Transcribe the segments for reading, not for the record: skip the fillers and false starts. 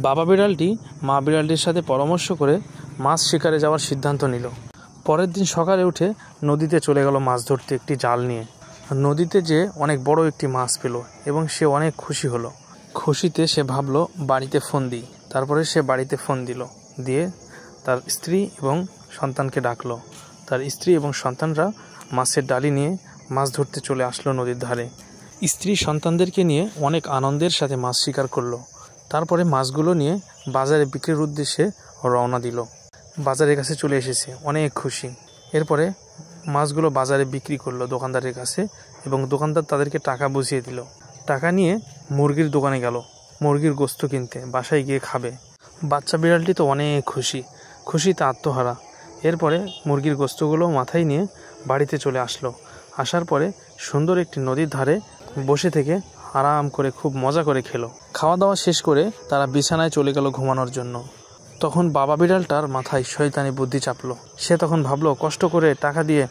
বাবা বিড়ালটি মা বিড়ালটির সাথে পরামর্শ করে মাছ শিকারে যাওয়ার সিদ্ধান্ত নিল। পরের দিন সকালে উঠে নদীতে চলে গেল মাছ ধরতে একটি জাল নিয়ে। নদীতে যে অনেক বড় একটি মাছ পেল এবং সে অনেক খুশি হলো। খুশিতে সে ভাবলো বাড়িতে ফোন দিই। তারপরে সে বাড়িতে ফোন দিয়ে তার স্ত্রী এবং সন্তানকে ডাকলো। তার স্ত্রী এবং সন্তানরা মাছের ডালি নিয়ে মাছ ধরতে চলে আসলো নদীর ধারে। স্ত্রী সন্তানদেরকে নিয়ে অনেক আনন্দের সাথে মাছ শিকার করলো। তারপরে মাছগুলো নিয়ে বাজারে বিক্রির উদ্দেশ্যে রওনা দিল। বাজারের কাছে চলে এসেছে, অনেক খুশি। এরপরে মাছগুলো বাজারে বিক্রি করলো দোকানদারের কাছে এবং দোকানদার তাদেরকে টাকা বুঝিয়ে দিল। টাকা নিয়ে মুরগির দোকানে গেল মুরগির গোস্ত কিনতে, বাসায় গিয়ে খাবে। বাচ্চা বিড়ালটি তো অনেক খুশিতে আত্মহারা। এরপরে মুরগির গোস্তগুলো মাথায় নিয়ে বাড়িতে চলে আসলো। আসার পরে সুন্দর একটি নদীর ধারে বসে থেকে আরাম করে খুব মজা করে খেলো। খাওয়া দাওয়া শেষ করে তারা বিছানায় চলে গেল ঘুমানোর জন্য। তখন বাবা বিড়ালটার মাথায় শয়তানি বুদ্ধি চাপলো। সে তখন ভাবলো, কষ্ট করে টাকা দিয়ে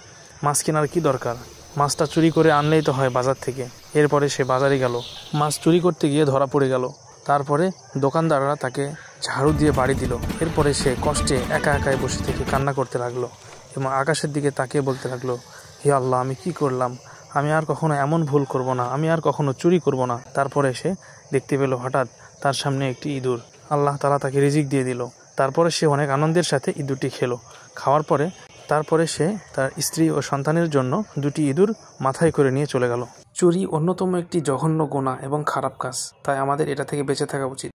মাছ কেনার কি দরকার, মাছটা চুরি করে আনলেই তো হয় বাজার থেকে। এরপরে সে বাজারে গেল, মাছ চুরি করতে গিয়ে ধরা পড়ে গেল। তারপরে দোকানদাররা তাকে ঝাড়ু দিয়ে বাড়ি দিল। এরপরে সে কষ্টে একা একাই বসে থেকে কান্না করতে লাগলো এবং আকাশের দিকে তাকিয়ে বলতে লাগলো, হে আল্লাহ, আমি কি করলাম, আমি আর কখনো এমন ভুল করব না, আমি আর কখনো চুরি করব না। তারপরে সে দেখতে পেল হঠাৎ তার সামনে একটি ইঁদুর। আল্লাহ তাআলা তাকে রিজিক দিয়ে দিল। তারপরে সে অনেক আনন্দের সাথে ইঁদুরটি খেলো। খাওয়ার পরে তারপরে সে তার স্ত্রী ও সন্তানের জন্য দুটি ইঁদুর মাথায় করে নিয়ে চলে গেল। চুরি অন্যতম একটি জঘন্য গুনাহ এবং খারাপ কাজ, তাই আমাদের এটা থেকে বেঁচে থাকা উচিত।